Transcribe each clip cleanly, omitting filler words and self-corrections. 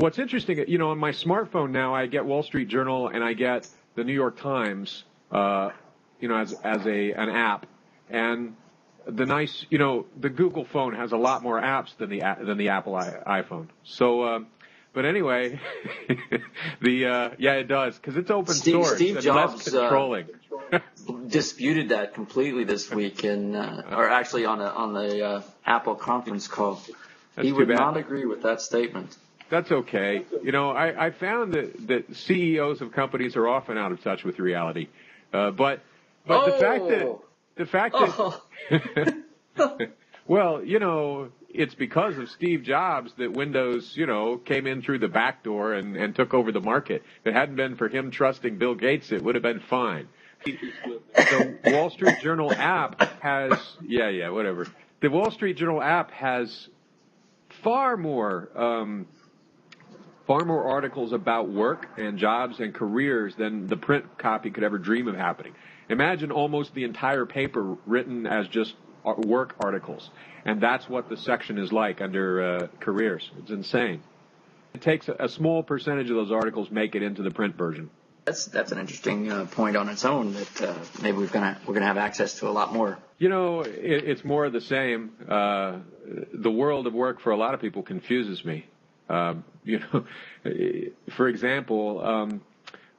What's interesting, you know, on my smartphone now, I get Wall Street Journal and I get the New York Times, you know, as an app. And the nice, you know, the Google phone has a lot more apps than the Apple iPhone. So, but anyway, yeah, it does, because it's open source. Steve Jobs less controlling. Disputed that completely this week, or actually on the Apple conference call. He would not agree with that statement. That's okay. You know, I found that CEOs of companies are often out of touch with reality. But the fact that well, you know, it's because of Steve Jobs that Windows, you know, came in through the back door and took over the market. If it hadn't been for him trusting Bill Gates, it would have been fine. The Wall Street Journal app has, whatever. The Wall Street Journal app has far more articles about work and jobs and careers than the print copy could ever dream of happening. Imagine almost the entire paper written as just work articles. And that's what the section is like under careers. It's insane. It takes a small percentage of those articles make it into the print version. That's an interesting point on its own that maybe we're gonna have access to a lot more. You know, it's more of the same. The world of work for a lot of people confuses me. You know, for example,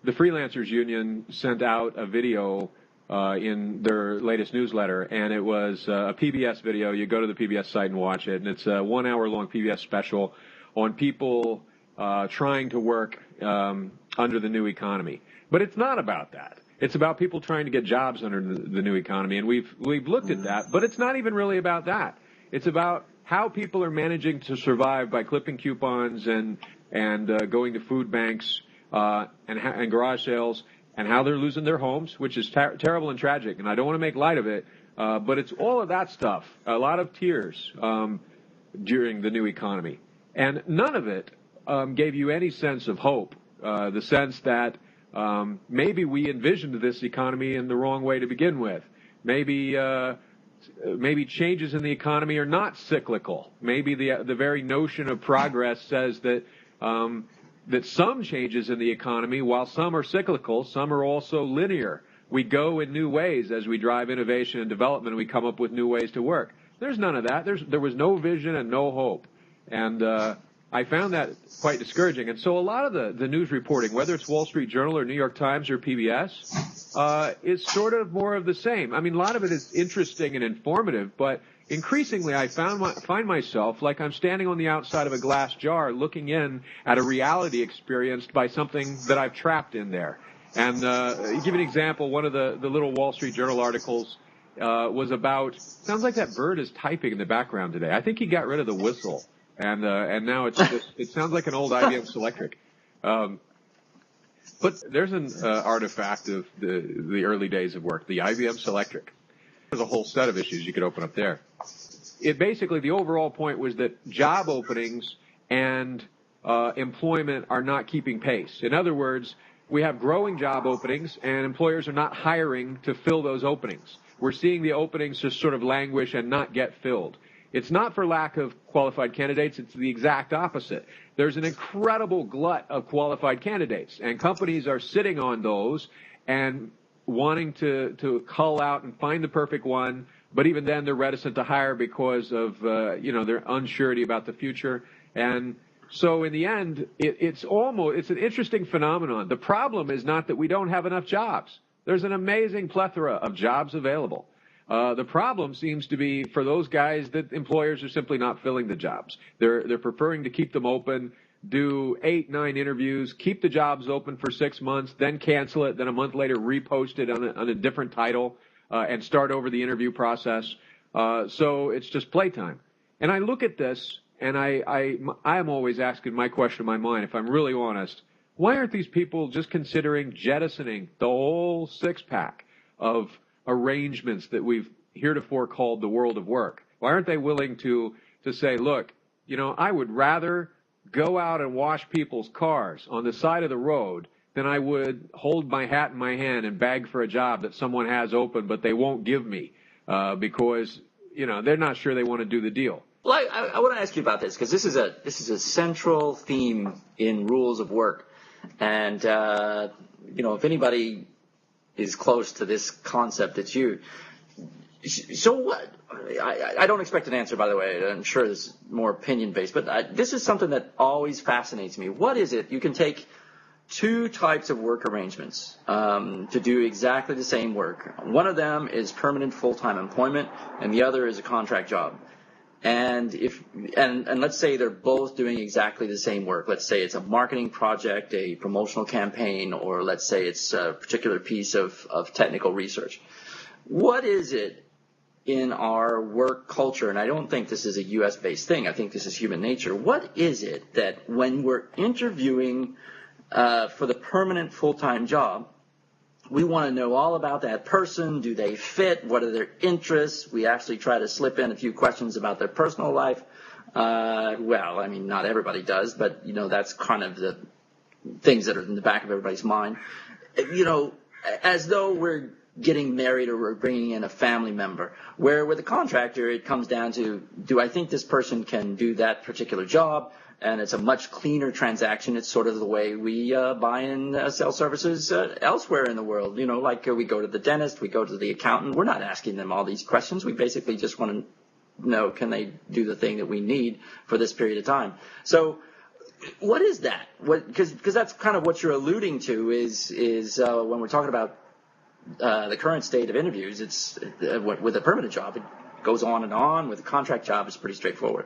the Freelancers Union sent out a video in their latest newsletter, and it was a PBS video. You go to the PBS site and watch it, and it's a 1 hour long PBS special on people trying to work under the new economy. But it's not about that. It's about people trying to get jobs under the new economy, and we've looked at that, but it's not even really about that. It's about how people are managing to survive by clipping coupons and going to food banks and garage sales, and how they're losing their homes, which is terrible and tragic, and I don't want to make light of it, but it's all of that stuff, a lot of tears during the new economy. And none of it gave you any sense of hope, the sense that maybe we envisioned this economy in the wrong way to begin with. Maybe changes in the economy are not cyclical. Maybe the very notion of progress says that that some changes in the economy, while some are cyclical, some are also linear. We go in new ways as we drive innovation and development, and we come up with new ways to work. There's none of that. There was no vision and no hope. And I found that quite discouraging. And so a lot of the news reporting, whether it's Wall Street Journal or New York Times or PBS, is sort of more of the same. I mean, a lot of it is interesting and informative, but increasingly I find myself like I'm standing on the outside of a glass jar looking in at a reality experienced by something that I've trapped in there. And give an example, one of the little Wall Street Journal articles was about, sounds like that bird is typing in the background today. I think he got rid of the whistle. And now it sounds like an old IBM Selectric. But there's an artifact of the early days of work, the IBM Selectric. There's a whole set of issues you could open up there. It basically, the overall point was that job openings and employment are not keeping pace. In other words, we have growing job openings and employers are not hiring to fill those openings. We're seeing the openings just sort of languish and not get filled. It's not for lack of qualified candidates. It's the exact opposite. There's an incredible glut of qualified candidates, and companies are sitting on those and wanting to cull out and find the perfect one, but even then they're reticent to hire because of, their unsurety about the future. And so in the end, it's an interesting phenomenon. The problem is not that we don't have enough jobs. There's an amazing plethora of jobs available. The problem seems to be for those guys that employers are simply not filling the jobs. They're preferring to keep them open, do 8, 9 interviews, keep the jobs open for 6 months, then cancel it, then a month later repost it on a different title, and start over the interview process. So it's just playtime. And I look at this, and I am always asking my question in my mind, if I'm really honest, why aren't these people just considering jettisoning the whole six-pack of arrangements that we've heretofore called the world of work? Why aren't they willing to say, look, I would rather go out and wash people's cars on the side of the road than I would hold my hat in my hand and beg for a job that someone has open but they won't give me because, they're not sure they want to do the deal. Well, I want to ask you about this because this is a central theme in rules of work, and if anybody is close to this concept, it's you. So what? I don't expect an answer, by the way. I'm sure this is more opinion based, but this is something that always fascinates me. What is it? You can take two types of work arrangements to do exactly the same work. One of them is permanent full-time employment, and the other is a contract job. And let's say they're both doing exactly the same work. Let's say it's a marketing project, a promotional campaign, or let's say it's a particular piece of technical research. What is it in our work culture, and I don't think this is a U.S.-based thing, I think this is human nature, what is it that when we're interviewing for the permanent full-time job, we want to know all about that person? Do they fit? What are their interests? We actually try to slip in a few questions about their personal life. Well, I mean, not everybody does, but, that's kind of the things that are in the back of everybody's mind. As though we're getting married or we're bringing in a family member, where with a contractor, it comes down to, do I think this person can do that particular job? And it's a much cleaner transaction. It's sort of the way we buy and sell services elsewhere in the world. Like we go to the dentist, we go to the accountant. We're not asking them all these questions. We basically just want to know, can they do the thing that we need for this period of time? So what is that? Because that's kind of what you're alluding to is when we're talking about the current state of interviews, it's with a permanent job, it goes on and on. With a contract job, it's pretty straightforward.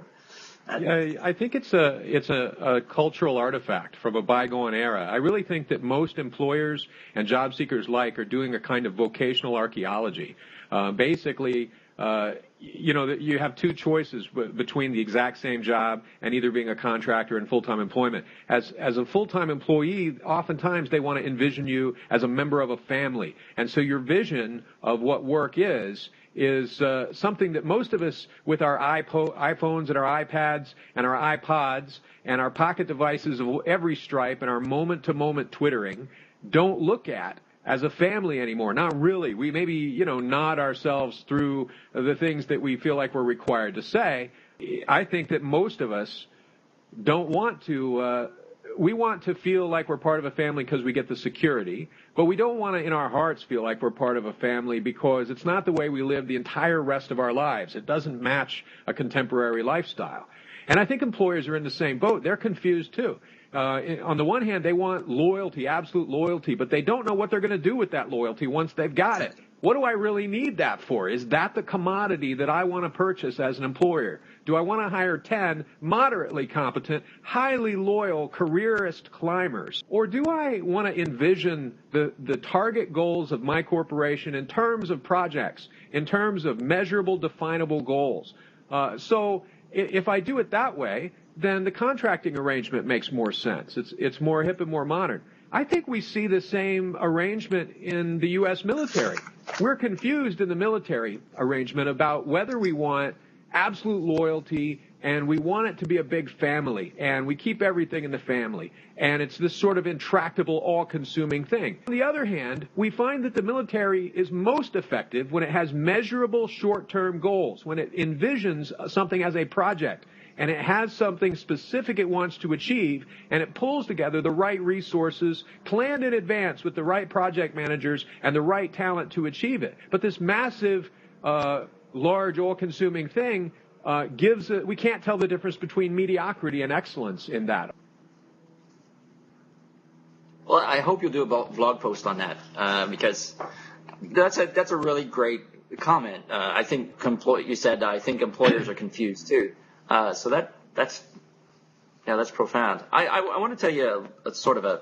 Yeah, I think it's a cultural artifact from a bygone era. I really think that most employers and job seekers alike are doing a kind of vocational archaeology. Basically, you have two choices between the exact same job and either being a contractor and full-time employment. As a full-time employee, oftentimes they want to envision you as a member of a family. And so your vision of what work is something that most of us with our iPhones and our iPads and our iPods and our pocket devices of every stripe and our moment-to-moment twittering don't look at as a family anymore. Not really. We maybe, nod ourselves through the things that we feel like we're required to say. I think that most of us don't want to, we want to feel like we're part of a family because we get the security, but we don't want to in our hearts feel like we're part of a family because it's not the way we live the entire rest of our lives. It doesn't match a contemporary lifestyle. And I think employers are in the same boat. They're confused too. On the one hand, they want loyalty, absolute loyalty, but they don't know what they're going to do with that loyalty once they've got it. What do I really need that for? Is that the commodity that I want to purchase as an employer? Do I want to hire 10 moderately competent, highly loyal, careerist climbers? Or do I want to envision the target goals of my corporation in terms of projects, in terms of measurable, definable goals? So if I do it that way, then the contracting arrangement makes more sense. It's more hip and more modern. I think we see the same arrangement in the U.S. military. We're confused in the military arrangement about whether we want absolute loyalty and we want it to be a big family and we keep everything in the family. And it's this sort of intractable, all-consuming thing. On the other hand, we find that the military is most effective when it has measurable short-term goals, when it envisions something as a project. And it has something specific it wants to achieve, and it pulls together the right resources, planned in advance with the right project managers and the right talent to achieve it. But this massive, large, all-consuming thing we can't tell the difference between mediocrity and excellence in that. Well, I hope you'll do a blog post on that because that's a really great comment. I think you said I think employers are confused too. So that's profound. I want to tell you a sort of a